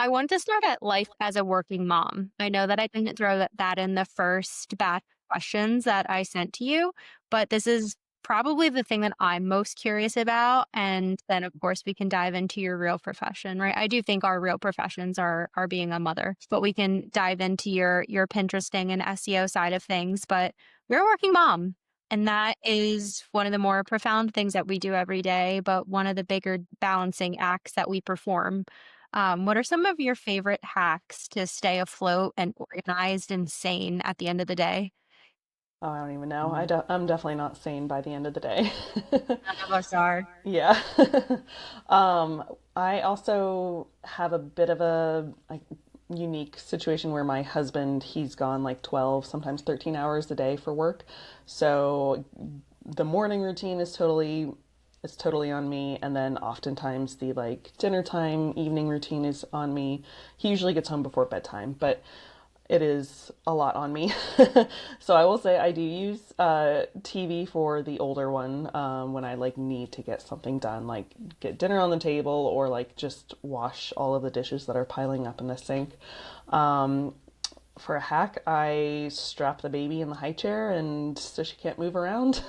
I want to start at life as a working mom. I know that I didn't throw that in the first batch of questions that I sent to you, but this is probably the thing that I'm most curious about. And then, of course, we can dive into your real profession, right? I do think our real professions are being a mother, but we can dive into your Pinteresting and SEO side of things. But you're a working mom. And that is one of the more profound things that we do every day, but one of the bigger balancing acts that we perform. What are some of your favorite hacks to stay afloat and organized and sane at the end of the day? Oh, I don't even know. I'm definitely not sane by the end of the day. None of us are. Yeah. um, I also have a bit of a like unique situation where my husband, he's gone like 12, sometimes 13 hours a day for work. So the morning routine is totally on me, and then oftentimes the like dinner time, evening routine is on me. He usually gets home before bedtime, but it is a lot on me. So I will say I do use TV for the older one when I like need to get something done, like get dinner on the table or like just wash all of the dishes that are piling up in the sink. Um, for a hack, I strap the baby in the high chair and so she can't move around.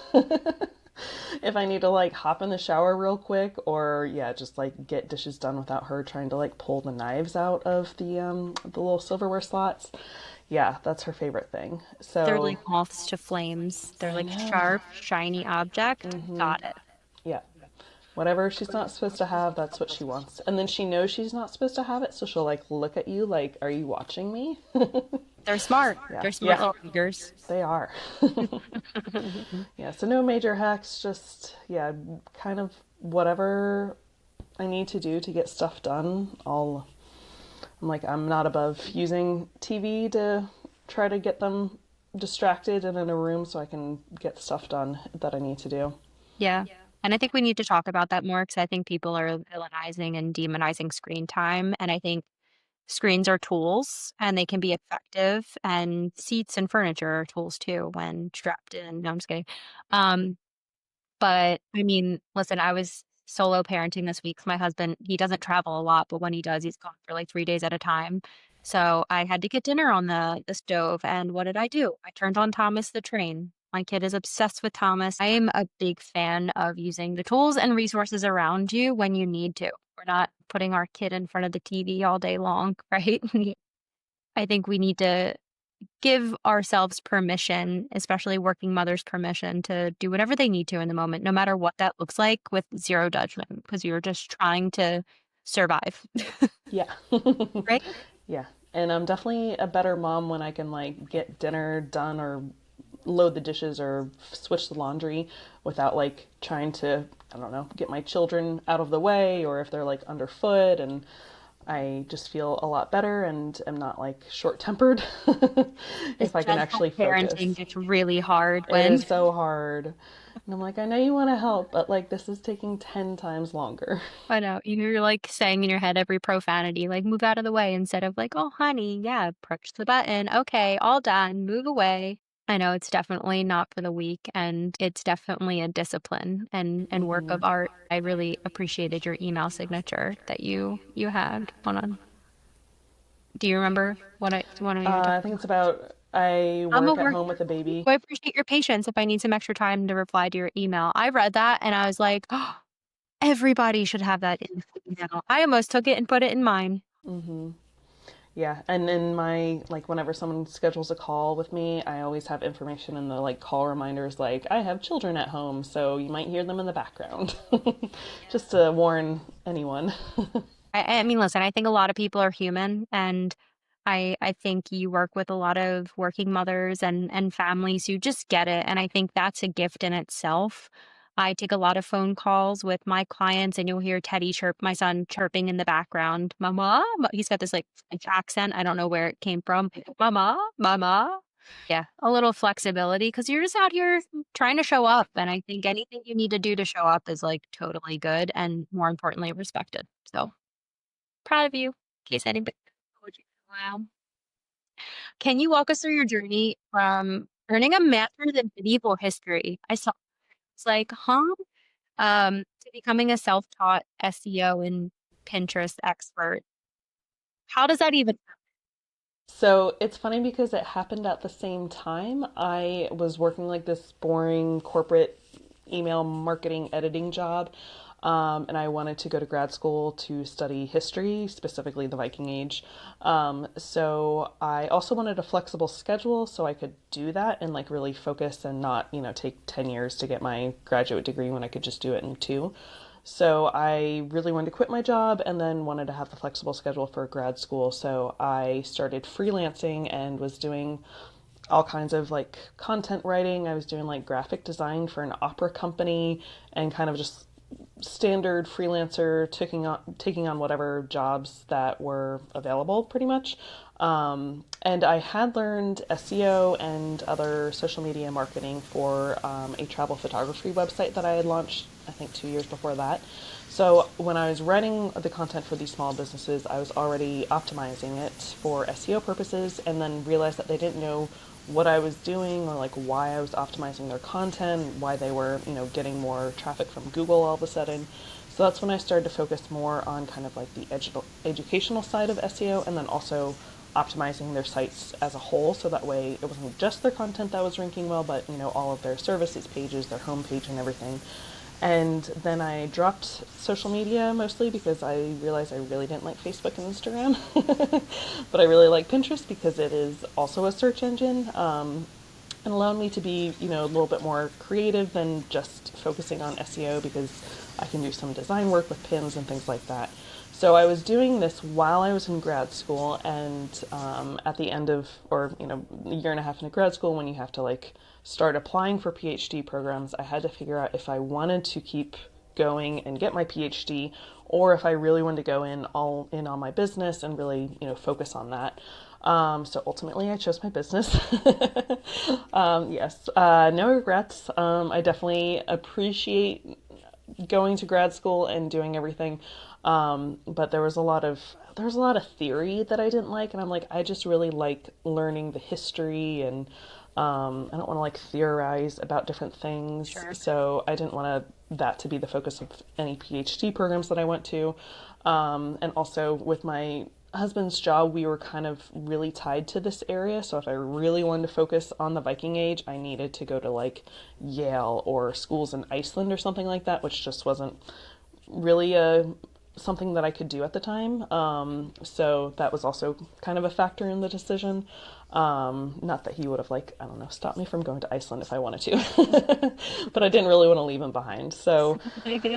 If I need to like hop in the shower real quick or yeah, just like get dishes done without her trying to like pull the knives out of the little silverware slots. Yeah, that's her favorite thing. They're So like moths to flames. They're I like know. sharp, shiny object. Got it. Yeah. Whatever she's not supposed to have, that's what she wants. And then she knows she's not supposed to have it, so she'll like look at you like, "Are you watching me?" They're smart. Yeah. They're smart Yeah. little fingers. They are. Yeah, so no major hacks, just yeah, kind of whatever I need to do to get stuff done. I'm not above using TV to try to get them distracted and in a room so I can get stuff done that I need to do. Yeah. And I think we need to talk about that more because I think people are villainizing and demonizing screen time. And I think screens are tools and they can be effective, and seats and furniture are tools too when strapped in. No, I'm just kidding. Um, but I mean, listen, I was solo parenting this week 'cause my husband, he doesn't travel a lot, but when he does, he's gone for like 3 days at a time. So I had to get dinner on the stove. And what did I do? I turned on Thomas the Train. My kid is obsessed with Thomas. I am a big fan of using the tools and resources around you when you need to. We're not putting our kid in front of the TV all day long, right? I think we need to give ourselves permission, especially working mothers permission to do whatever they need to in the moment, no matter what that looks like, with zero judgment, because you're just trying to survive, Yeah. right? Yeah. And I'm definitely a better mom when I can like get dinner done or load the dishes or switch the laundry without like trying to, I don't know, get my children out of the way or if they're like underfoot, and I just feel a lot better and am not like short tempered The if I can gentle actually parenting focus. gets really hard It when is so hard. And I'm like, I know you want to help, but like this is taking 10 times longer. I know you're like saying in your head every profanity, like move out of the way instead of like, oh, honey, yeah, push the button. Okay, all done, move away. I know it's definitely not for the weak, and it's definitely a discipline and work of art. I really appreciated your email signature that you had. Hold on. Do you remember what you were I talking think about? it's about I I'm a work at work. home with a baby. I appreciate your patience if I need some extra time to reply to your email. I read that and I was like, oh, everybody should have that in email. I almost took it and put it in mine. Yeah, and in my like whenever someone schedules a call with me, I always have information in the like call reminders like I have children at home, so you might hear them in the background. Just to warn anyone. I mean, listen, I think a lot of people are human, and I think you work with a lot of working mothers and families who just get it, and I think that's a gift in itself. I take a lot of phone calls with my clients, and you'll hear Teddy chirp, my son chirping in the background. Mama, he's got this like French accent. I don't know where it came from. Mama, mama. Yeah, a little flexibility because you're just out here trying to show up, and I think anything you need to do to show up is like totally good and more importantly respected. So. Proud of you, in case anybody told you. Wow. Can you walk us through your journey from earning a master's in medieval history? I saw it's like, huh? To becoming a self-taught SEO and Pinterest expert. How does that even So it's funny because it happened at the same time. I was working like this boring corporate email marketing editing job. And I wanted to go to grad school to study history, specifically the Viking Age. So I also wanted a flexible schedule so I could do that and like really focus and not, take 10 years to get my graduate degree when I could just do it in two. So I really wanted to quit my job and then wanted to have the flexible schedule for grad school. So I started freelancing and was doing all kinds of like content writing. I was doing like graphic design for an opera company and kind of just standard freelancer, taking on whatever jobs that were available, pretty much. And I had learned SEO and other social media marketing for a travel photography website that I had launched, I think, 2 years before that. So when I was writing the content for these small businesses, I was already optimizing it for SEO purposes, and then realized that they didn't know what I was doing or like why I was optimizing their content, why they were, getting more traffic from Google all of a sudden. So that's when I started to focus more on kind of like the educational side of SEO, and then also optimizing their sites as a whole, so that way it wasn't just their content that was ranking well, but all of their services pages, their homepage and everything. And then I dropped social media mostly because I realized I really didn't like Facebook and Instagram. But I really like Pinterest because it is also a search engine, and allowed me to be, a little bit more creative than just focusing on SEO, because I can do some design work with pins and things like that. So I was doing this while I was in grad school, and at the end of, or a year and a half into grad school, when you have to like start applying for PhD programs, I had to figure out if I wanted to keep going and get my PhD, or if I really wanted to go in all in on my business and really, focus on that. So ultimately, I chose my business. Yes, no regrets. I definitely appreciate going to grad school and doing everything. But there was a lot of theory that I didn't like, and I'm like, I just really like learning the history, and I don't want to like theorize about different things. sure? So I didn't want that to be the focus of any PhD programs that I went to. And also with my husband's job, we were kind of really tied to this area. So if I really wanted to focus on the Viking Age, I needed to go to like Yale or schools in Iceland or something like that, which just wasn't really something that I could do at the time. So that was also kind of a factor in the decision. Not that he would have, like, I don't know, stopped me from going to Iceland if I wanted to, but I didn't really want to leave him behind. So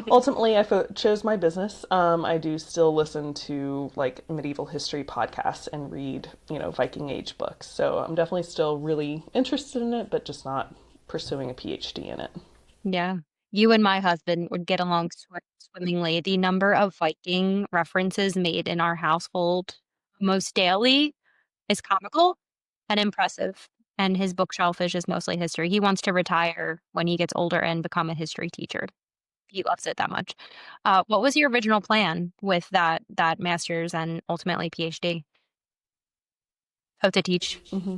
ultimately, I chose my business. I do still listen to like medieval history podcasts and read, Viking Age books. So I'm definitely still really interested in it, but just not pursuing a PhD in it. Yeah. You and my husband would get along swimmingly. The number of Viking references made in our household most daily is comical and impressive. And his bookshelf is just mostly history. He wants to retire when he gets older and become a history teacher. He loves it that much. What was your original plan with that master's and ultimately PhD? Oh, to teach. Mm-hmm.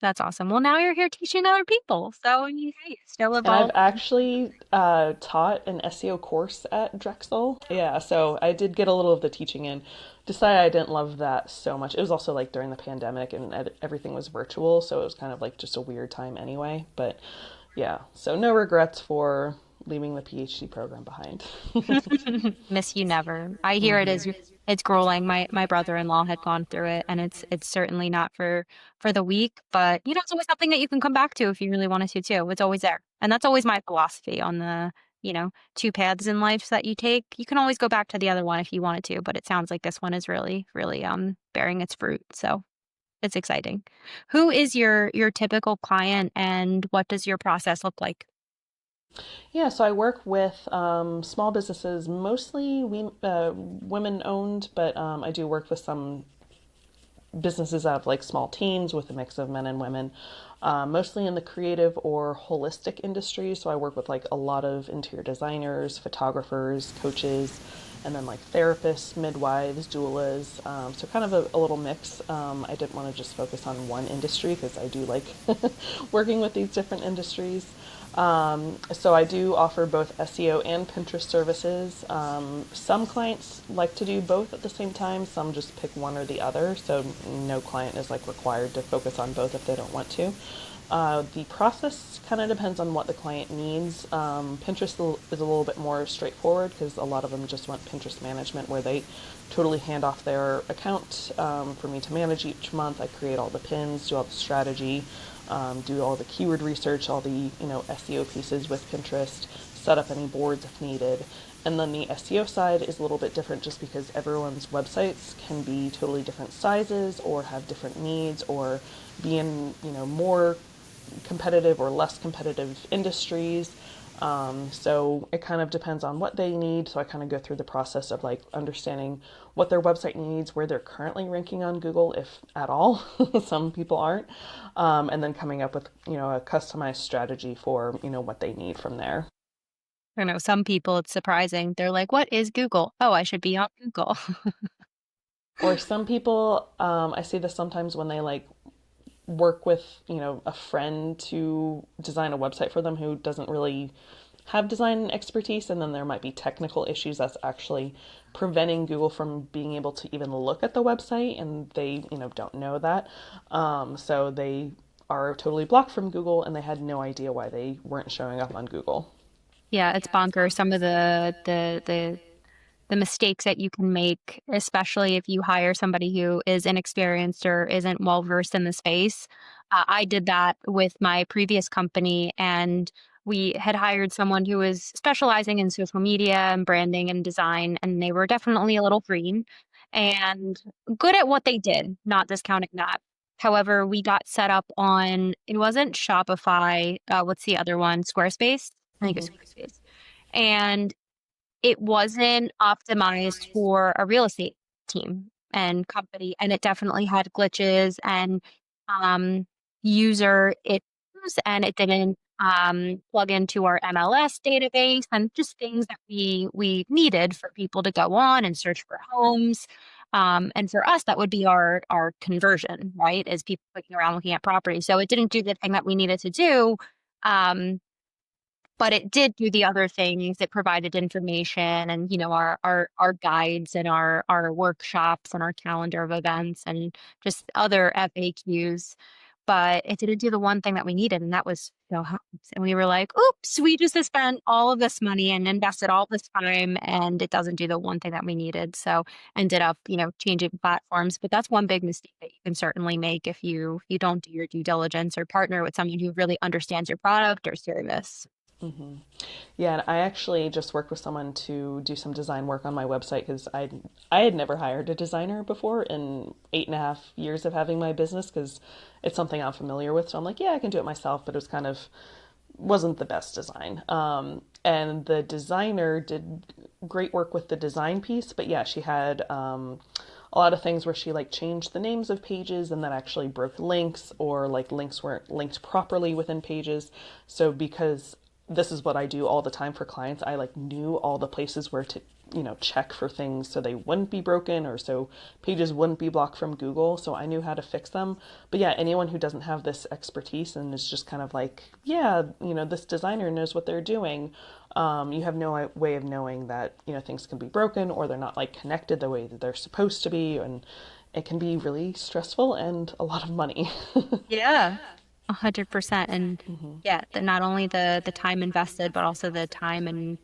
That's awesome. Well, now you're here teaching other people, so hey, still And I've evolve. actually taught an SEO course at Drexel. Yeah, so I did get a little of the teaching in. Decided I didn't love that so much. It was also like during the pandemic and everything was virtual, so it was kind of like just a weird time anyway. But yeah, so no regrets for leaving the PhD program behind. Miss you never. I hear it Hmm. is it's grueling. My brother-in-law had gone through it and it's certainly not for the weak, but it's always something that you can come back to if you really wanted to too. It's always there. And that's always my philosophy on the, two paths in life that you take. You can always go back to the other one if you wanted to, but it sounds like this one is really, really bearing its fruit. So it's exciting. Who is your typical client and what does your process look like? Yeah, so I work with small businesses, mostly women owned, but I do work with some businesses out of like small teams with a mix of men and women, mostly in the creative or holistic industry. So I work with like a lot of interior designers, photographers, coaches, and then like therapists, midwives, doulas. So kind of a little mix. I didn't want to just focus on one industry because I do like working with these different industries. So I do offer both SEO and Pinterest services. Some clients like to do both at the same time. Some just pick one or the other. So no client is like required to focus on both if they don't want to. The process kind of depends on what the client needs. Pinterest is a little bit more straightforward because a lot of them just want Pinterest management where they totally hand off their account for me to manage each month. I create all the pins, do all the strategy, do all the keyword research, all the SEO pieces with Pinterest, set up any boards if needed. And then the SEO side is a little bit different just because everyone's websites can be totally different sizes or have different needs or be in more competitive or less competitive industries. So it kind of depends on what they need. So I kind of go through the process of like understanding what their website needs, where they're currently ranking on Google, if at all. Some people aren't, and then coming up with a customized strategy for what they need from there. I know some people, it's surprising. They're like, "What is Google? Oh, I should be on Google." Or some people, I see this sometimes when they like work with a friend to design a website for them who doesn't really have design expertise, and then there might be technical issues that's actually preventing Google from being able to even look at the website, and they don't know that. So they are totally blocked from Google, and they had no idea why they weren't showing up on Google. Yeah, it's bonkers. Some of the mistakes that you can make, especially if you hire somebody who is inexperienced or isn't well versed in the space. I did that with my previous company, and we had hired someone who was specializing in social media and branding and design, and they were definitely a little green and good at what they did, not discounting that. However, we got set up on, it wasn't Shopify. What's the other one? Squarespace? I think it's Mm-hmm. Squarespace. And it wasn't optimized for a real estate team and company, and it definitely had glitches and um, user issues, and it didn't plug into our MLS database, and just things that we needed for people to go on and search for homes. And for us, that would be our conversion, right? As people clicking around looking at property. So it didn't do the thing that we needed to do. Um, but it did do the other things. It provided information and, our guides and our workshops and our calendar of events and just other FAQs. But it didn't do the one thing that we needed, and that was homes. And we were like, oops, we just spent all of this money and invested all this time, and it doesn't do the one thing that we needed. So ended up, changing platforms. But that's one big mistake that you can certainly make if you don't do your due diligence or partner with someone who really understands your product or service. Mm-hmm. Yeah, and I actually just worked with someone to do some design work on my website because I had never hired a designer before in 8.5 years of having my business because it's something I'm familiar with. So I'm like, yeah, I can do it myself, but it was kind of wasn't the best design. And the designer did great work with the design piece, but yeah, she had a lot of things where she like changed the names of pages and that actually broke links or like links weren't linked properly within pages. So because this is what I do all the time for clients, I like knew all the places where to check for things so they wouldn't be broken or so pages wouldn't be blocked from Google. So I knew how to fix them. But yeah, anyone who doesn't have this expertise and is just kind of like, yeah, this designer knows what they're doing. You have no way of knowing that things can be broken or they're not like connected the way that they're supposed to be, and it can be really stressful and a lot of money. Yeah. 100%. And Mm-hmm. yeah, not only the time invested, but also the time and,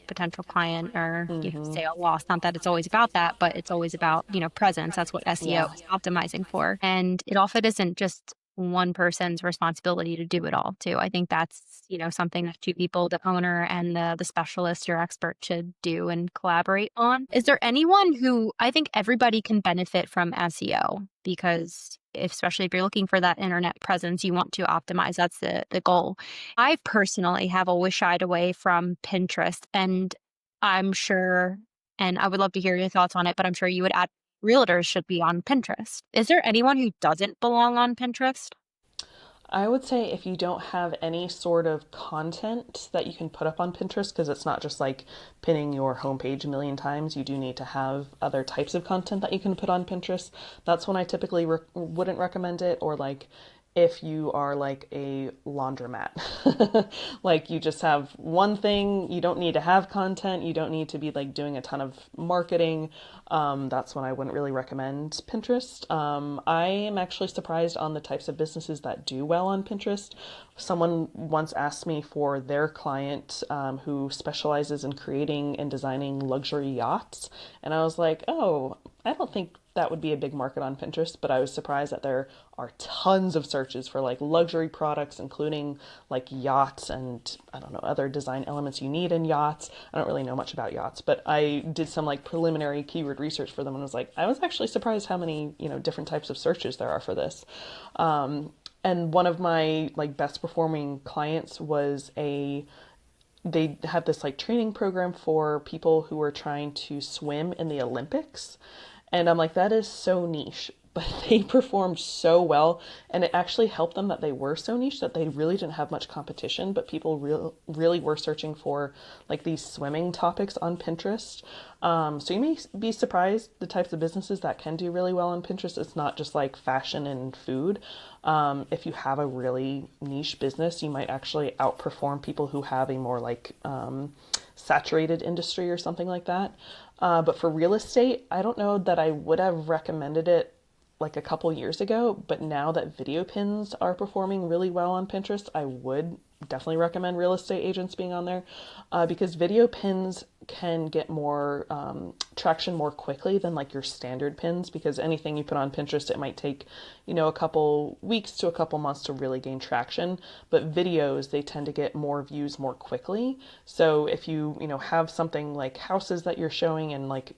potential client or Mm-hmm. sale loss. Not that it's always about that, but it's always about, presence. That's what SEO Yeah. is optimizing for. And it often isn't just one person's responsibility to do it all too. I think that's, something that two people, the owner and the specialist or expert should do and collaborate on. Is there anyone who I think everybody can benefit from SEO? Because especially if you're looking for that internet presence, you want to optimize. That's the goal. I personally have always shied away from Pinterest, and I'm sure, and I would love to hear your thoughts on it, but I'm sure you would add realtors should be on Pinterest. Is there anyone who doesn't belong on Pinterest? I would say if you don't have any sort of content that you can put up on Pinterest, because it's not just like pinning your homepage a million times, you do need to have other types of content that you can put on Pinterest. That's when I typically wouldn't recommend it, or like if you are like a laundromat. Like you just have one thing, you don't need to have content, you don't need to be like doing a ton of marketing. That's when I wouldn't really recommend Pinterest. I am actually surprised on the types of businesses that do well on Pinterest. Someone once asked me for their client who specializes in creating and designing luxury yachts. And I was like, oh, I don't think that would be a big market on Pinterest, but I was surprised that there are tons of searches for like luxury products, including like yachts and I don't know, other design elements you need in yachts. I don't really know much about yachts, but I did some like preliminary keyword research for them and was like, I was actually surprised how many, different types of searches there are for this. And one of my like best performing clients was they had this like training program for people who were trying to swim in the Olympics. And I'm like, that is so niche. But they performed so well, and it actually helped them that they were so niche that they really didn't have much competition. But people really were searching for like these swimming topics on Pinterest. So you may be surprised the types of businesses that can do really well on Pinterest. It's not just like fashion and food. If you have a really niche business, you might actually outperform people who have a more like saturated industry or something like that. But for real estate, I don't know that I would have recommended it like a couple years ago, but now that video pins are performing really well on Pinterest, I would definitely recommend real estate agents being on there because video pins can get more traction more quickly than like your standard pins because anything you put on Pinterest, it might take, a couple weeks to a couple months to really gain traction. But videos, they tend to get more views more quickly. So if you, have something like houses that you're showing and like,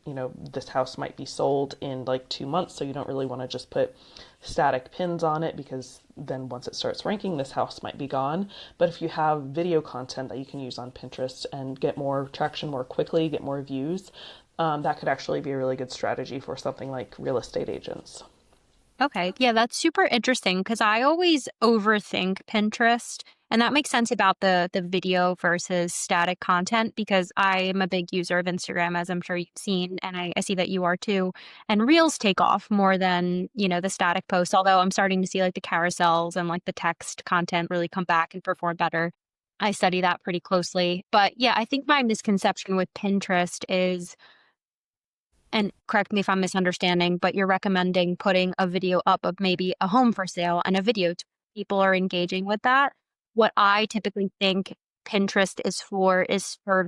this house might be sold in like 2 months, so you don't really want to just put static pins on it because then once it starts ranking, this house might be gone. But if you have video content that you can use on Pinterest and get more traction more quickly, get more views, that could actually be a really good strategy for something like real estate agents. Okay. Yeah, that's super interesting because I always overthink Pinterest. And that makes sense about the video versus static content because I am a big user of Instagram, as I'm sure you've seen, and I see that you are too. And reels take off more than, the static posts, although I'm starting to see like the carousels and like the text content really come back and perform better. I study that pretty closely. But yeah, I think my misconception with Pinterest is, and correct me if I'm misunderstanding, but you're recommending putting a video up of maybe a home for sale and a video people are engaging with that. What I typically think Pinterest is for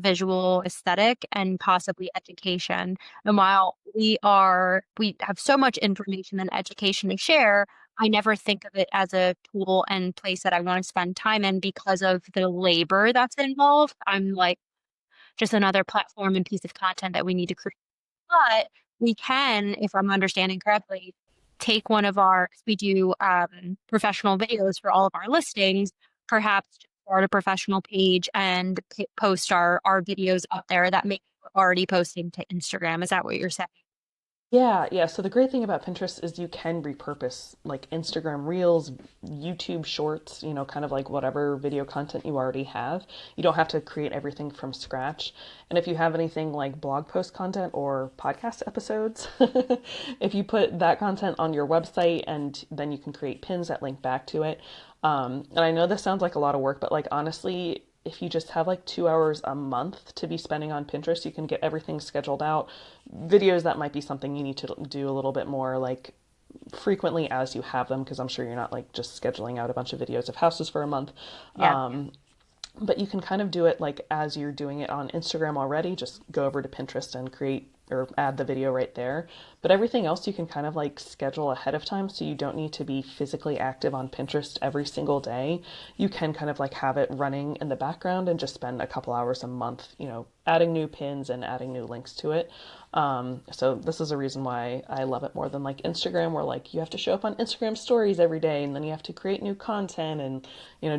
visual aesthetic and possibly education. And while we have so much information and education to share, I never think of it as a tool and place that I want to spend time in because of the labor that's involved. I'm like just another platform and piece of content that we need to create, but we can, if I'm understanding correctly, take one of our, 'cause we do professional videos for all of our listings, perhaps just start a professional page and post our videos up there that maybe we're already posting to Instagram. Is that what you're saying? Yeah, yeah. So the great thing about Pinterest is you can repurpose like Instagram Reels, YouTube Shorts, kind of like whatever video content you already have. You don't have to create everything from scratch. And if you have anything like blog post content or podcast episodes, if you put that content on your website and then you can create pins that link back to it. And I know this sounds like a lot of work, but like honestly, if you just have like 2 hours a month to be spending on Pinterest, you can get everything scheduled out. Videos, that might be something you need to do a little bit more like frequently as you have them, because I'm sure you're not like just scheduling out a bunch of videos of houses for a month. Yeah. But you can kind of do it like as you're doing it on Instagram already, just go over to Pinterest and create or add the video right there. But everything else you can kind of like schedule ahead of time so you don't need to be physically active on Pinterest every single day. You can kind of like have it running in the background and just spend a couple hours a month, adding new pins and adding new links to it. So this is a reason why I love it more than like Instagram, where like you have to show up on Instagram stories every day and then you have to create new content and,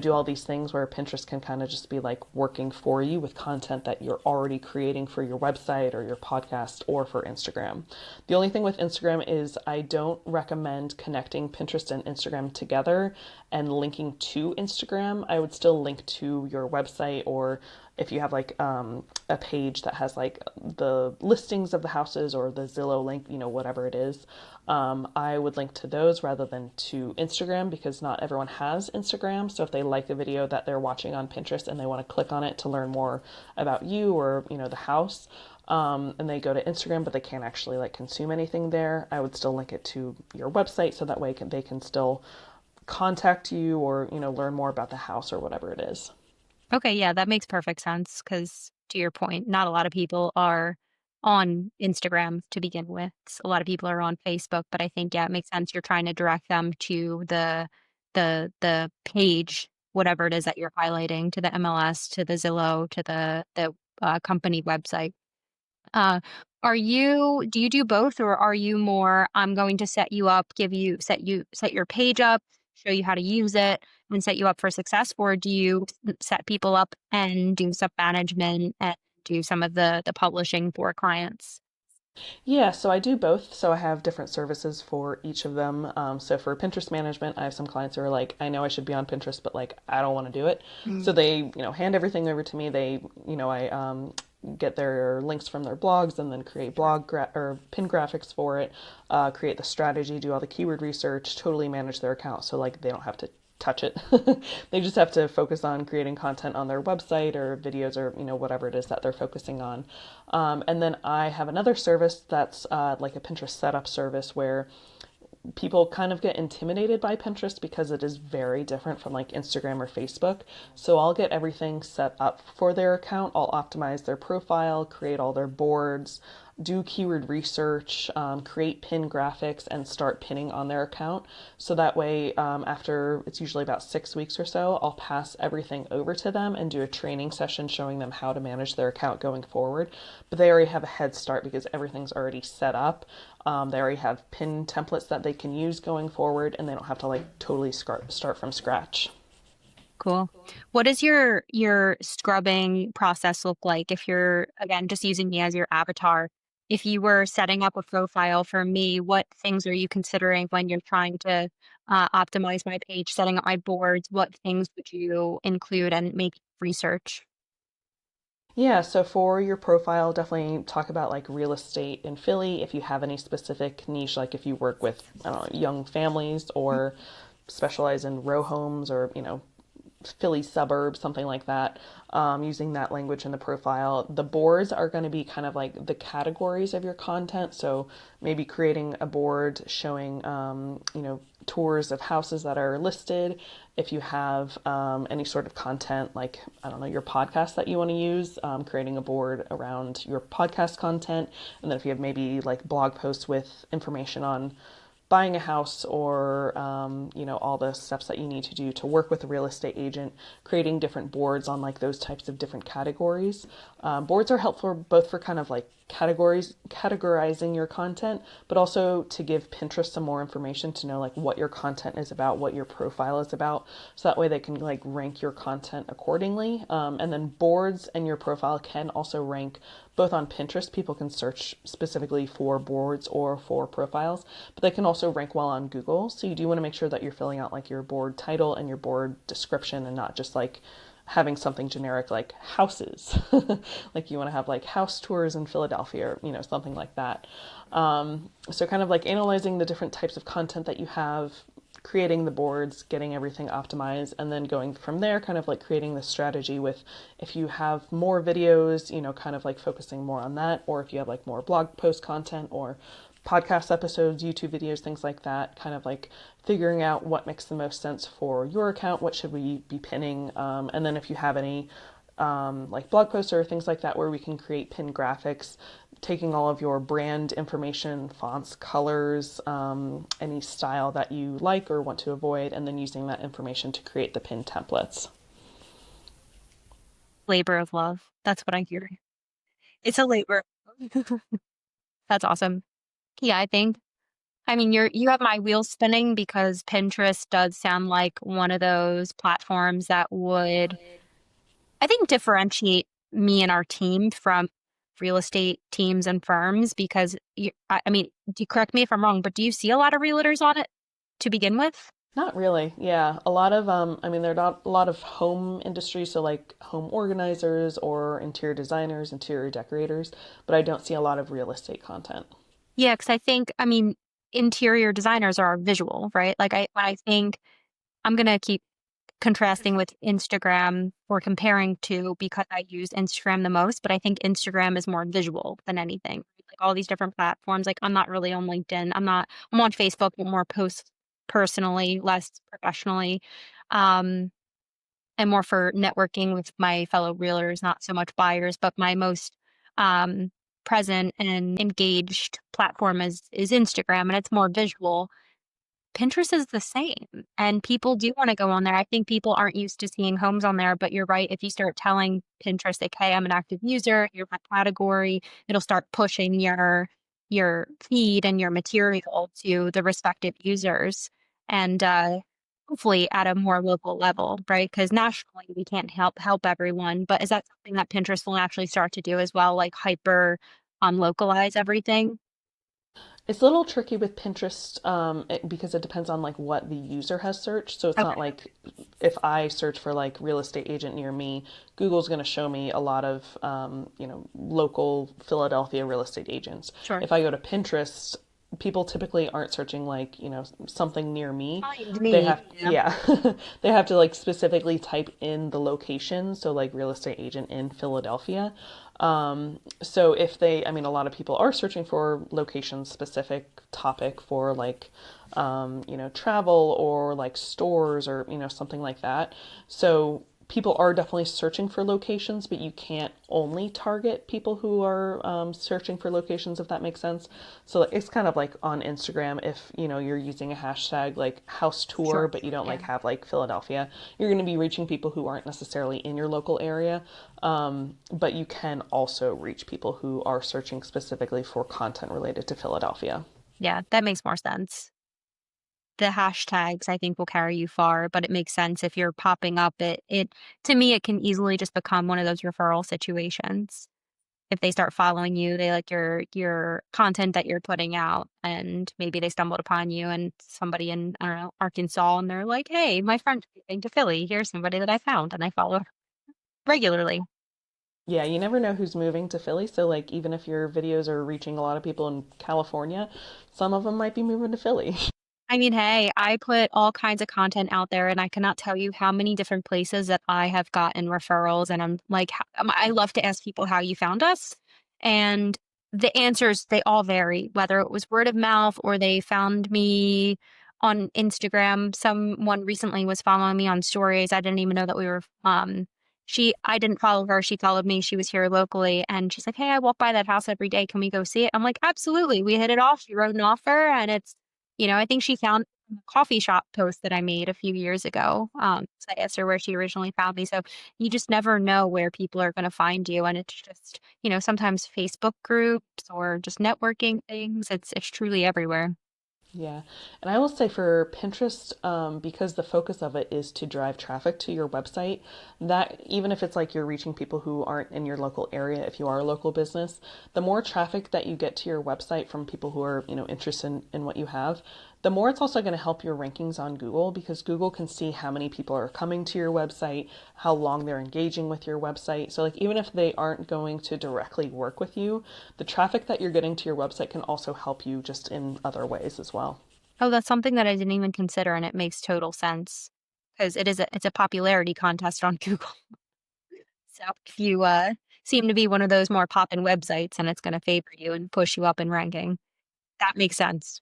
do all these things, where Pinterest can kind of just be like working for you with content that you're already creating for your website or your podcast or for Instagram. The only thing with Instagram is I don't recommend connecting Pinterest and Instagram together and linking to Instagram. I would still link to your website, or if you have like a page that has like the listings of the houses or the Zillow link, whatever it is, I would link to those rather than to Instagram, because not everyone has Instagram. So if they like the video that they're watching on Pinterest and they want to click on it to learn more about you or, the house, and they go to Instagram but they can't actually like consume anything there, I would still link it to your website, so that way they can still contact you or, learn more about the house or whatever it is. Okay, yeah, that makes perfect sense because, to your point, not a lot of people are on Instagram to begin with. A lot of people are on Facebook, but I think, yeah, it makes sense. You're trying to direct them to the page, whatever it is that you're highlighting, to the MLS, to the Zillow, to the company website. Uh, do you do both, or are you more, I'm going to set you up, set your page up, show you how to use it, and set you up for success? Or do you set people up and do some management and do some of the publishing for clients? Yeah, so I do both. So I have different services for each of them. So for Pinterest management, I have some clients who are like, I know I should be on Pinterest, but like, I don't want to do it. So they, hand everything over to me. I get their links from their blogs and then create or pin graphics for it, create the strategy, do all the keyword research, totally manage their account. So like, they don't have to touch it. They just have to focus on creating content on their website or videos or whatever it is that they're focusing on. And then I have another service that's like a Pinterest setup service, where people kind of get intimidated by Pinterest because it is very different from like Instagram or Facebook. So I'll get everything set up for their account. I'll optimize their profile, create all their boards, do keyword research, create pin graphics, and start pinning on their account. So that way, after it's usually about 6 weeks or so, I'll pass everything over to them and do a training session showing them how to manage their account going forward. But they already have a head start because everything's already set up. They already have pin templates that they can use going forward, and they don't have to like totally start from scratch. Cool. What does your scrubbing process look like if you're, again, just using me as your avatar? If you were setting up a profile for me, what things are you considering when you're trying to optimize my page, setting up my boards? What things would you include and make research? Yeah, so for your profile, definitely talk about like real estate in Philly. If you have any specific niche, like if you work with, I don't know, young families or specialize in row homes or, Philly suburbs, something like that, using that language in the profile. The boards are going to be kind of like the categories of your content. So maybe creating a board showing, tours of houses that are listed. If you have any sort of content, like, I don't know, your podcast that you want to use, creating a board around your podcast content. And then if you have maybe like blog posts with information on buying a house or all the steps that you need to do to work with a real estate agent, creating different boards on like those types of different categories. Boards are helpful both for kind of like categorizing your content, but also to give Pinterest some more information to know like what your content is about, what your profile is about, so that way they can like rank your content accordingly. And then boards and your profile can also rank both on Pinterest. People can search specifically for boards or for profiles, but they can also rank well on Google. So you do want to make sure that you're filling out like your board title and your board description, and not just like having something generic like houses. Like you want to have like house tours in Philadelphia, or something like that. So kind of like analyzing the different types of content that you have, creating the boards, getting everything optimized, and then going from there, kind of like creating the strategy with, if you have more videos, kind of like focusing more on that, or if you have like more blog post content or podcast episodes, YouTube videos, things like that, kind of like figuring out what makes the most sense for your account, what should we be pinning, and then if you have any like blog posts or things like that where we can create pin graphics, taking all of your brand information, fonts, colors, any style that you like or want to avoid, and then using that information to create the pin templates. Labor of love. That's what I hear. It's a labor. That's awesome. Yeah, I mean, you have my wheels spinning because Pinterest does sound like one of those platforms that would, I think, differentiate me and our team from real estate teams and firms because I mean, do correct me if I'm wrong, but do you see a lot of realtors on it to begin with? Not really. Yeah, a lot of I mean, there are not a lot of home industries, so like home organizers or interior designers, interior decorators, but I don't see a lot of real estate content. Yeah, because I mean, interior designers are visual, right? Like when I think I'm gonna keep contrasting with Instagram or comparing to because I use Instagram the most, but I think Instagram is more visual than anything. Like all these different platforms. Like I'm not really on LinkedIn. I'm on Facebook, but more post personally, less professionally. Um, and more for networking with my fellow realtors, not so much buyers, but my most um present and engaged platform is Instagram and it's more visual. Pinterest is the same, and people do wanna go on there. I think people aren't used to seeing homes on there, but you're right, if you start telling Pinterest, like, "Hey, I'm an active user, here's my category," it'll start pushing your feed and your material to the respective users, and, hopefully at a more local level, right? Because nationally, we can't help everyone, but is that something that Pinterest will actually start to do as well, like, localize everything? It's a little tricky with Pinterest because it depends on like what the user has searched. So it's not Okay, like if I search for like real estate agent near me, Google's going to show me a lot of local Philadelphia real estate agents. sure. If I go to Pinterest, people typically aren't searching like something near me. Find They me. have yeah, they have to like specifically type in the location. So like real estate agent in Philadelphia. So if they, I mean, a lot of people are searching for location specific topic for like, travel or like stores or, something like that. So people are definitely searching for locations, but you can't only target people who are searching for locations, if that makes sense. So it's kind of like on Instagram, if you're using a hashtag like house tour, Sure. but you don't Yeah. like have like Philadelphia, you're going to be reaching people who aren't necessarily in your local area. But you can also reach people who are searching specifically for content related to Philadelphia. Yeah, that makes more sense. The hashtags I think will carry you far, but it makes sense if you're popping up it to me it can easily just become one of those referral situations. If they start following you, they like your content that you're putting out and maybe they stumbled upon you and somebody in, I don't know, Arkansas and they're like, "Hey, my friend's moving to Philly. Here's somebody that I found," and I follow her regularly. Yeah, you never know who's moving to Philly. So, like, even if your videos are reaching a lot of people in California, some of them might be moving to Philly. I mean, hey, I put all kinds of content out there, and I cannot tell you how many different places that I have gotten referrals. And I'm like, I love to ask people how you found us. And the answers, they all vary, whether it was word of mouth or they found me on Instagram. Someone recently was following me on stories. I didn't even know that we were, I didn't follow her. She followed me. She was here locally. And she's like, "Hey, I walk by that house every day. Can we go see it?" I'm like, "Absolutely." We hit it off. She wrote an offer, and I think she found a coffee shop post that I made a few years ago. So I asked her where she originally found me. So you just never know where people are going to find you. And it's just, sometimes Facebook groups or just networking things. It's truly everywhere. Yeah. And I will say for Pinterest, because the focus of it is to drive traffic to your website, that even if it's like you're reaching people who aren't in your local area, if you are a local business, the more traffic that you get to your website from people who are, interested in what you have, the more it's also going to help your rankings on Google because Google can see how many people are coming to your website, how long they're engaging with your website. So, like, even if they aren't going to directly work with you, the traffic that you're getting to your website can also help you just in other ways as well. Oh, that's something that I didn't even consider, and it makes total sense because it's a popularity contest on Google. So if you seem to be one of those more poppin' websites, and it's going to favor you and push you up in ranking, that makes sense.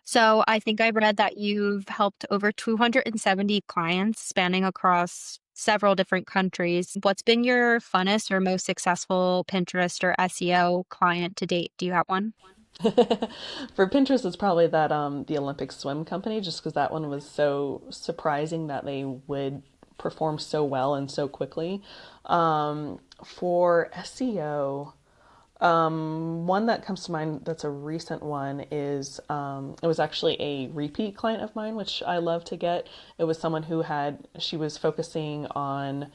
So I think I read that you've helped over 270 clients spanning across several different countries. What's been your funnest or most successful Pinterest or SEO client to date? Do you have one? For Pinterest, it's probably that the Olympic Swim Company, just because that one was so surprising that they would perform so well and so quickly. For SEO, one that comes to mind that's a recent one is it was actually a repeat client of mine, which I love to get. It was someone who she was focusing on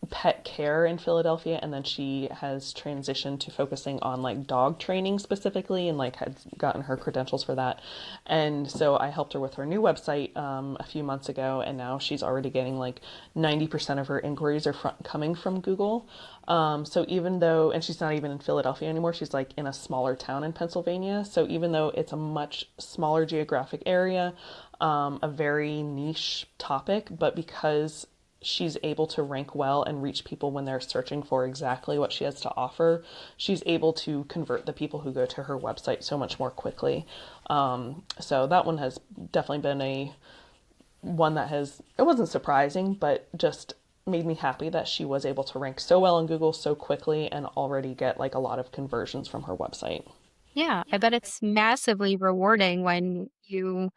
pet care in Philadelphia, and then she has transitioned to focusing on like dog training specifically, and like had gotten her credentials for that. And so I helped her with her new website a few months ago, and now she's already getting like 90% of her inquiries are coming from Google. So even though, and she's not even in Philadelphia anymore, she's like in a smaller town in Pennsylvania. So even though it's a much smaller geographic area, a very niche topic, but because she's able to rank well and reach people when they're searching for exactly what she has to offer, she's able to convert the people who go to her website so much more quickly. So that one has definitely been a one that has, it wasn't surprising, but just made me happy that she was able to rank so well on Google so quickly and already get like a lot of conversions from her website. Yeah, I bet it's massively rewarding when you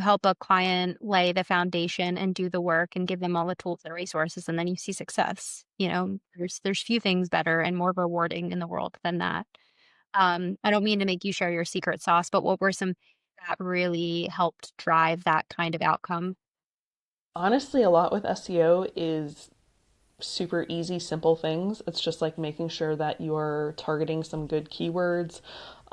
help a client lay the foundation and do the work and give them all the tools and resources, and then you see success. There's few things better and more rewarding in the world than that. I don't mean to make you share your secret sauce, but what were some that really helped drive that kind of outcome? Honestly, a lot with SEO is super easy, simple things. It's just like making sure that you're targeting some good keywords.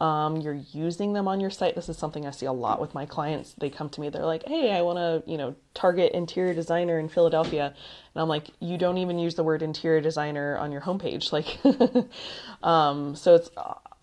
You're using them on your site. This is something I see a lot with my clients. They come to me, they're like, hey, I want to, target interior designer in Philadelphia. And I'm like, you don't even use the word interior designer on your homepage. Like, so it's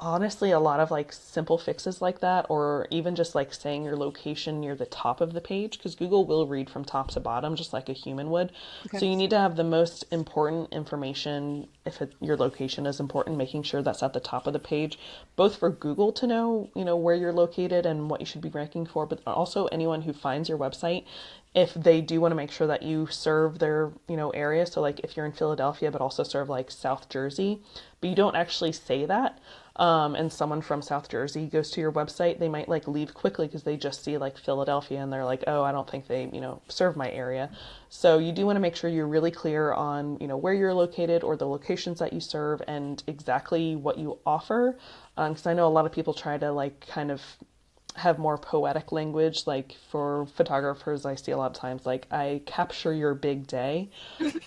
honestly a lot of like simple fixes like that, or even just like saying your location near the top of the page, because Google will read from top to bottom just like a human would. Okay. So you need to have the most important information, if your location is important, making sure that's at the top of the page, both for Google to know, where you're located and what you should be ranking for, but also anyone who finds your website, if they do want to make sure that you serve their, area. So like if you're in Philadelphia, but also serve like South Jersey, but you don't actually say that, and someone from South Jersey goes to your website, they might like leave quickly because they just see like Philadelphia and they're like, oh, I don't think they, serve my area. So you do want to make sure you're really clear on, where you're located or the locations that you serve and exactly what you offer. Because I know a lot of people try to like kind of have more poetic language. Like for photographers, I see a lot of times like, I capture your big day,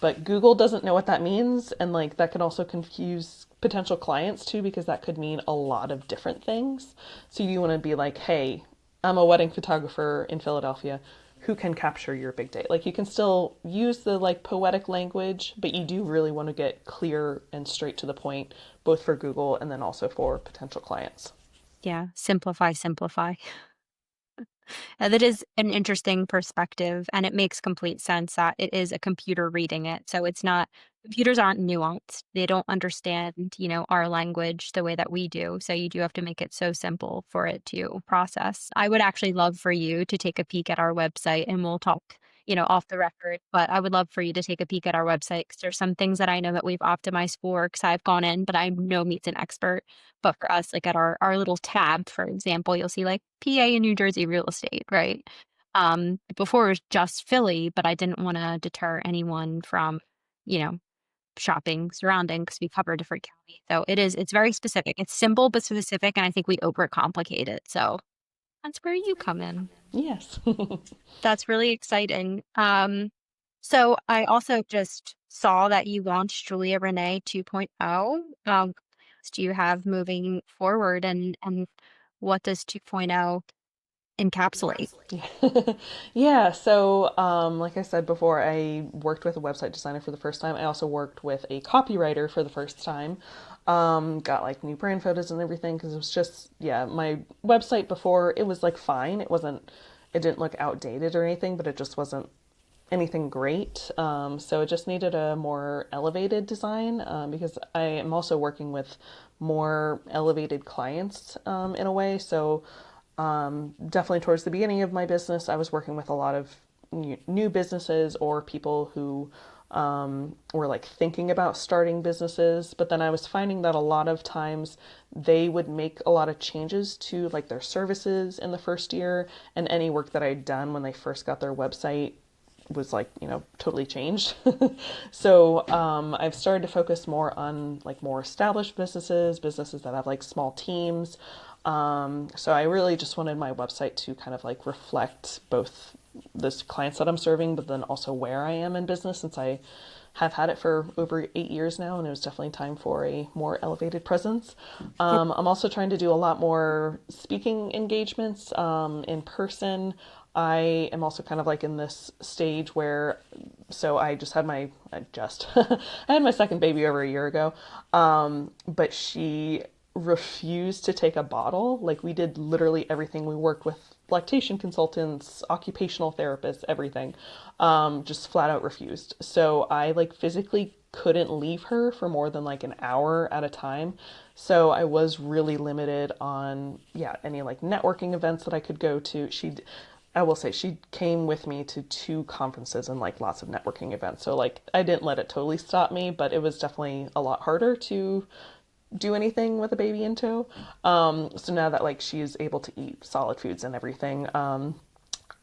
but Google doesn't know what that means, and like that can also confuse potential clients too, because that could mean a lot of different things. So you want to be like, hey, I'm a wedding photographer in Philadelphia, who can capture your big day. Like you can still use the like poetic language, but you do really want to get clear and straight to the point, both for Google and then also for potential clients. Yeah, simplify, simplify. That is an interesting perspective, and it makes complete sense that it is a computer reading it. So it's not computers aren't nuanced. They don't understand, our language the way that we do. So you do have to make it so simple for it to process. I would actually love for you to take a peek at our website and we'll talk, off the record, but I would love for you to take a peek at our website because there's some things that I know that we've optimized for because I've gone in, but I'm no meets an expert. But for us, like at our little tab, for example, you'll see like PA and New Jersey real estate, right? Before it was just Philly, but I didn't want to deter anyone from, you know, shopping surrounding because we cover different counties. So it's very specific. It's simple but specific, and I think we overcomplicate it. So that's where you come in. Yes. That's really exciting. So I also just saw that you launched Julia Renee 2.0. Do you have moving forward and what does 2.0 encapsulate? Yeah, so like I said before, I worked with a website designer for the first time. I also worked with a copywriter for the first time. Got like new brand photos and everything because it was just, yeah, my website before, it was like fine. It didn't look outdated or anything, but it just wasn't anything great. So it just needed a more elevated design, because I am also working with more elevated clients, in a way. So definitely towards the beginning of my business, I was working with a lot of new businesses or people who were like thinking about starting businesses. But then I was finding that a lot of times they would make a lot of changes to like their services in the first year, and any work that I'd done when they first got their website was like, totally changed. So I've started to focus more on like more established businesses that have like small teams. So I really just wanted my website to kind of like reflect both the clients that I'm serving, but then also where I am in business, since I have had it for over 8 years now, and it was definitely time for a more elevated presence. I'm also trying to do a lot more speaking engagements in person. I am also kind of like in this stage where, so I just, I had my second baby over a year ago, but she refused to take a bottle. Like we did literally everything. We worked with lactation consultants, occupational therapists, everything. Just flat out refused. So I like physically couldn't leave her for more than like an hour at a time. So I was really limited on, yeah, any like networking events that I could go to. I will say she came with me to two conferences and like lots of networking events. So like I didn't let it totally stop me, but it was definitely a lot harder to do anything with a baby in tow. So now that like she's able to eat solid foods and everything,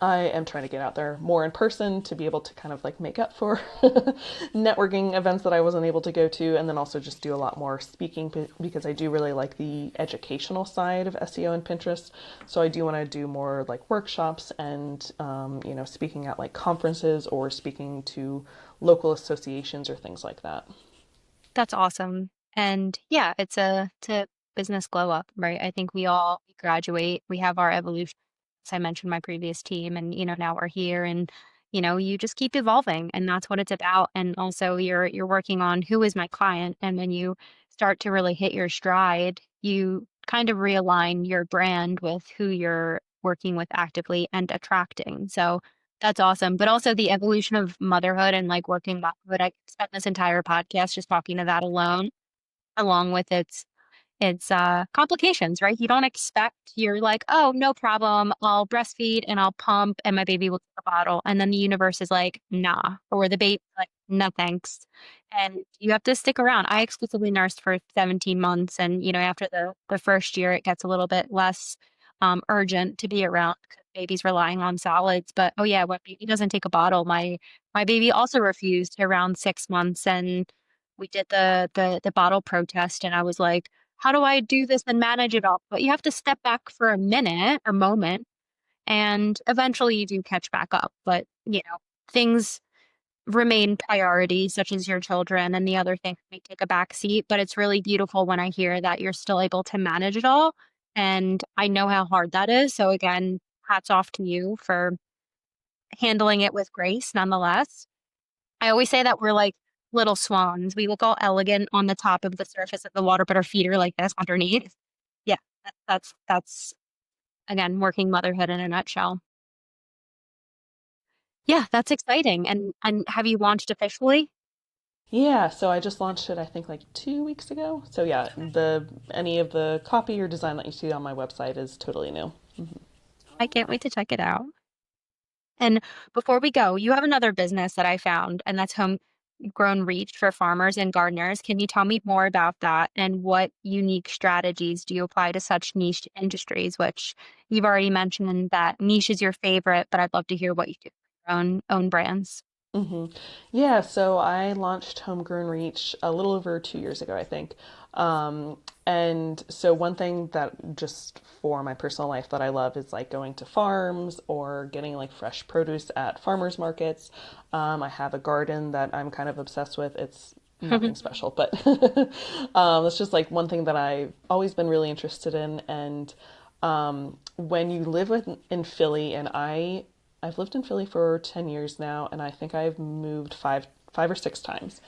I am trying to get out there more in person to be able to kind of like make up for networking events that I wasn't able to go to, and then also just do a lot more speaking because I do really like the educational side of SEO and Pinterest. So I do want to do more like workshops and speaking at like conferences or speaking to local associations or things like that. That's awesome. And yeah, it's a business glow up, right? I think we graduate, we have our evolution. As I mentioned my previous team, and now we're here, and you just keep evolving, and that's what it's about. And also you're working on who is my client, and when you start to really hit your stride, you kind of realign your brand with who you're working with actively and attracting. So that's awesome. But also the evolution of motherhood and like working motherhood. I could spend this entire podcast just talking to that alone, along with its complications, right? You don't expect, you're like, oh, no problem. I'll breastfeed and I'll pump and my baby will take a bottle. And then the universe is like, nah, or the baby like, no thanks. And you have to stick around. I exclusively nursed for 17 months. And, after the first year, it gets a little bit less urgent to be around because baby's relying on solids. But oh yeah, when baby doesn't take a bottle, my baby also refused around 6 months. And we did the bottle protest, and I was like, how do I do this and manage it all? But you have to step back for a minute or moment, and eventually you do catch back up. But, things remain priorities, such as your children, and the other things may take a back seat. But it's really beautiful when I hear that you're still able to manage it all. And I know how hard that is. So, again, hats off to you for handling it with grace nonetheless. I always say that we're like little swans. We look all elegant on the top of the surface of the water, but our feet are like this underneath. Yeah, that's again working motherhood in a nutshell. Yeah, that's exciting. And have you launched officially? Yeah, so I just launched it I think like 2 weeks ago. So yeah, the any of the copy or design that you see on my website is totally new. I can't wait to check it out. And before we go, you have another business that I found, and that's homegrown reach for farmers and gardeners. Can you tell me more about that and what unique strategies do you apply to such niche industries, which you've already mentioned that niche is your favorite, but I'd love to hear what you do for your own brands. hmm Yeah, so I launched Homegrown Reach a little over 2 years ago, I think. And so one thing that just for my personal life that I love is like going to farms or getting like fresh produce at farmers markets. I have a garden that I'm kind of obsessed with. It's nothing special, but it's just like one thing that I've always been really interested in. And when you live in Philly, and I've lived in Philly for 10 years now, and I think I've moved five or six times,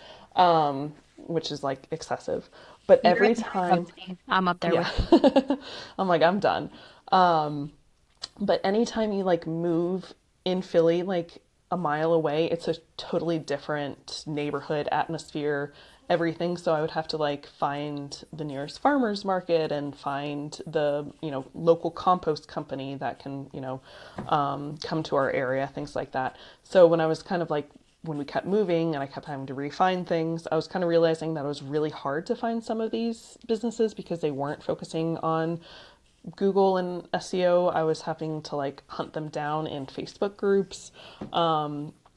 which is like excessive. But You're every in my time, company. I'm up there yeah, with I'm like, I'm done. But anytime you like move in Philly, like a mile away, it's a totally different neighborhood, atmosphere, everything. So I would have to like find the nearest farmer's market and find the, local compost company that can, come to our area, things like that. So when I was kind of like, when we kept moving and I kept having to refine things, I was kind of realizing that it was really hard to find some of these businesses because they weren't focusing on Google and SEO. I was having to like hunt them down in Facebook groups.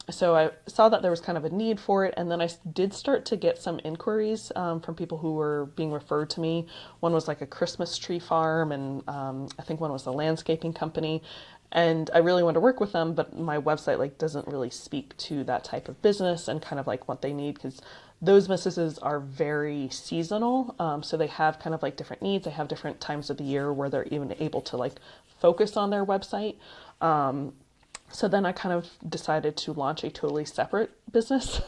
So I saw that there was kind of a need for it, and then I did start to get some inquiries from people who were being referred to me. One was like a Christmas tree farm, and I think one was a landscaping company. And I really want to work with them, but my website like doesn't really speak to that type of business and kind of like what they need, because those businesses are very seasonal. So they have kind of like different needs. They have different times of the year where they're even able to like focus on their website. So then I kind of decided to launch a totally separate business.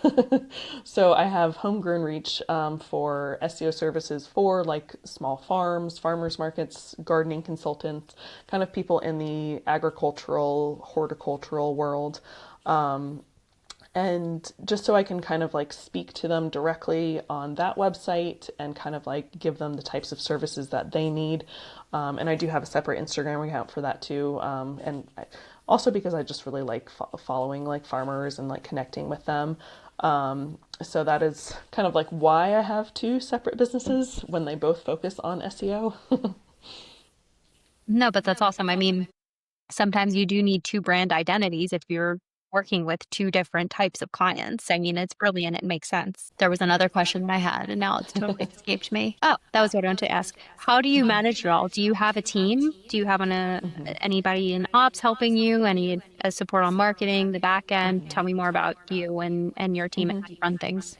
So I have Homegrown Reach for SEO services for like small farms, farmers markets, gardening consultants, kind of people in the agricultural, horticultural world. And just so I can kind of like speak to them directly on that website and kind of like give them the types of services that they need. And I do have a separate Instagram account for that too. Also because I just really like following like farmers and like connecting with them. So that is kind of like why I have two separate businesses when they both focus on SEO. No, but that's awesome. I mean, sometimes you do need two brand identities if you're working with two different types of clients. I mean, it's brilliant. It makes sense. There was another question that I had, and now it's totally escaped me. Oh, that was what I wanted to ask. How do you manage it all? Do you have a team? Do you have anybody in ops helping you? Any support on marketing, the back end? Tell me more about you and your team and how you run things.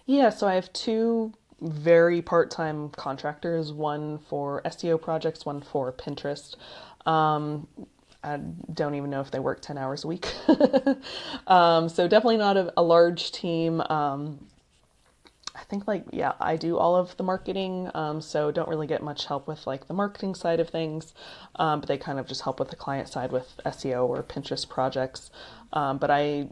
Yeah, so I have two very part-time contractors, one for SEO projects, one for Pinterest. Um, I don't even know if they work 10 hours a week. So definitely not a large team. I think like, yeah, I do all of the marketing. So don't really get much help with like the marketing side of things. But they kind of just help with the client side with SEO or Pinterest projects. But I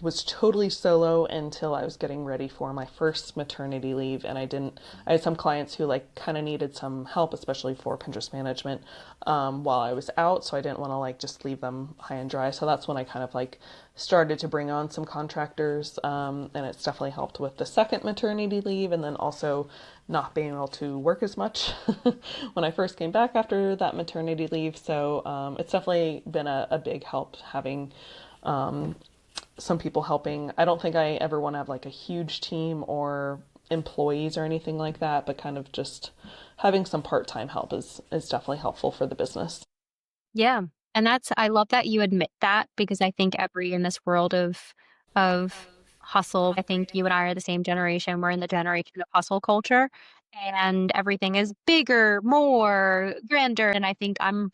was totally solo until I was getting ready for my first maternity leave, and I had some clients who like kind of needed some help, especially for Pinterest management, while I was out, so I didn't want to like just leave them high and dry. So that's when I kind of like started to bring on some contractors, and it's definitely helped with the second maternity leave, and then also not being able to work as much when I first came back after that maternity leave. So it's definitely been a big help having some people helping. I don't think I ever want to have like a huge team or employees or anything like that, but kind of just having some part-time help is definitely helpful for the business. Yeah. And I love that you admit that because I think in this world of hustle, I think you and I are the same generation. We're in the generation of hustle culture and everything is bigger, more, grander. And I think I'm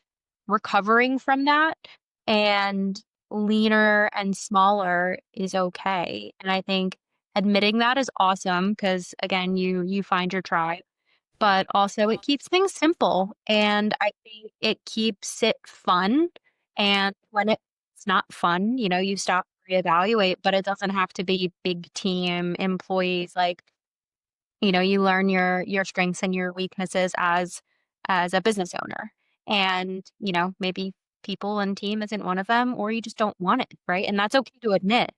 recovering from that and leaner and smaller is okay. And I think admitting that is awesome because again, you find your tribe, but also it keeps things simple, and I think it keeps it fun, and when it's not fun, you stop, reevaluate, but it doesn't have to be big team, employees, like, you learn your strengths and your weaknesses as a business owner, and, maybe people and team isn't one of them, or you just don't want it, right? And that's okay to admit.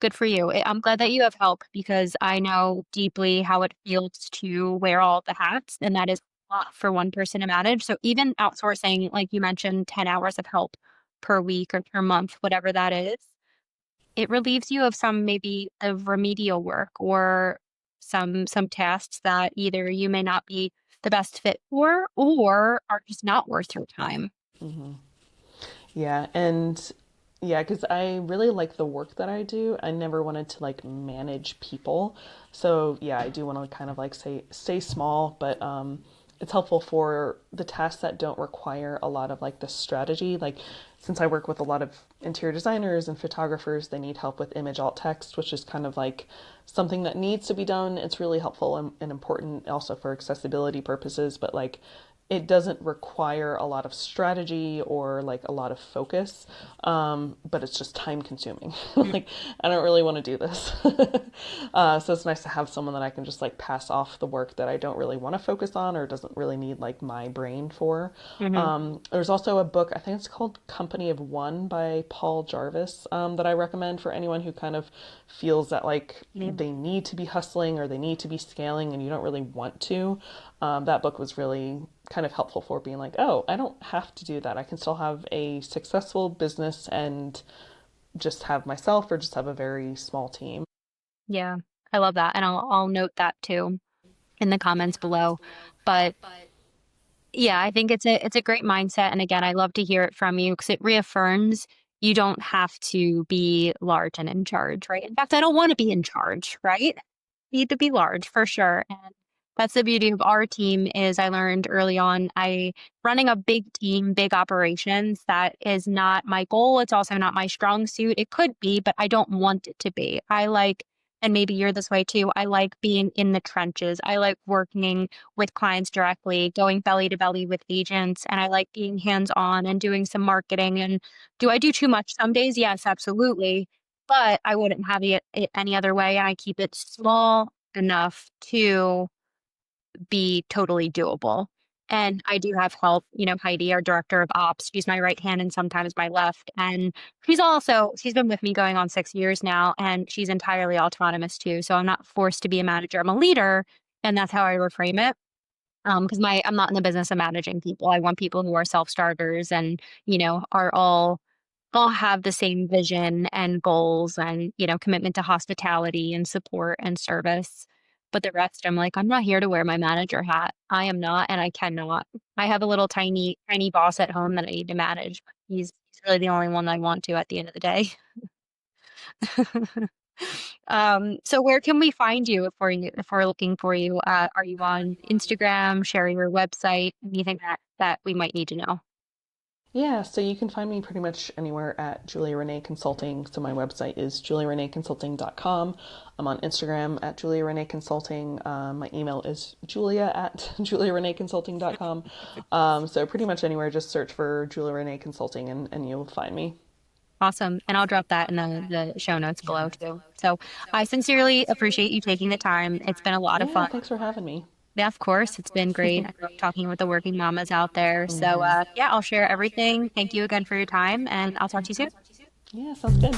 Good for you. I'm glad that you have help because I know deeply how it feels to wear all the hats, and that is a lot for one person to manage. So even outsourcing, like you mentioned, 10 hours of help per week or per month, whatever that is, it relieves you of some maybe of remedial work or some tasks that either you may not be the best fit for or are just not worth your time. Yeah, and yeah, because I really like the work that I do. I never wanted to like manage people. So yeah, I do want to kind of like stay small, but it's helpful for the tasks that don't require a lot of like the strategy. Like since I work with a lot of interior designers and photographers, they need help with image alt text, which is kind of like something that needs to be done. It's really helpful and important also for accessibility purposes, but like it doesn't require a lot of strategy or like a lot of focus, but it's just time consuming. Like, I don't really want to do this. So it's nice to have someone that I can just like pass off the work that I don't really want to focus on or doesn't really need like my brain for. Hmm. There's also a book, I think it's called Company of One by Paul Jarvis, that I recommend for anyone who kind of feels that like they need to be hustling or they need to be scaling and you don't really want to. That book was really kind of helpful for being like, oh, I don't have to do that. I can still have a successful business and just have myself or just have a very small team. Yeah, I love that. And I'll note that too in the comments below. But yeah, I think it's a great mindset. And again, I love to hear it from you because it reaffirms you don't have to be large and in charge, right? In fact, I don't want to be in charge, right? Need to be large for sure. And that's the beauty of our team is I learned early on, I running a big team, big operations, that is not my goal. It's also not my strong suit. It could be, but I don't want it to be. I like, and maybe you're this way too. I like being in the trenches. I like working with clients directly, going belly to belly with agents, and I like being hands on and doing some marketing. And do I do too much some days? Yes, absolutely, but I wouldn't have it any other way, and I keep it small enough to be totally doable. And I do have help, Heidi, our director of ops, she's my right hand and sometimes my left. And she's been with me going on 6 years now, and she's entirely autonomous too. So I'm not forced to be a manager. I'm a leader, and that's how I reframe it. Because I'm not in the business of managing people. I want people who are self-starters and, are all have the same vision and goals and, commitment to hospitality and support and service. But the rest, I'm like, I'm not here to wear my manager hat. I am not, and I cannot. I have a little tiny, tiny boss at home that I need to manage. But he's really the only one I want to at the end of the day. So where can we find you if we're looking for you? Are you on Instagram, sharing your website, anything that we might need to know? Yeah, so you can find me pretty much anywhere at Julia Renee Consulting. So my website is juliareneeconsulting.com. I'm on Instagram at Julia Renee Consulting. My email is julia at juliareneeconsulting.com. So pretty much anywhere, just search for Julia Renee Consulting and you'll find me. Awesome. And I'll drop that in the show notes below too. So I sincerely appreciate you taking the time. It's been a lot of Yeah, fun. thanks for having me. Yeah, of course. It's been great. I love talking with the working mamas out there. So Hmm. yeah, I'll share everything. Thank you again for your time, and I'll talk to you soon. Yeah, sounds good.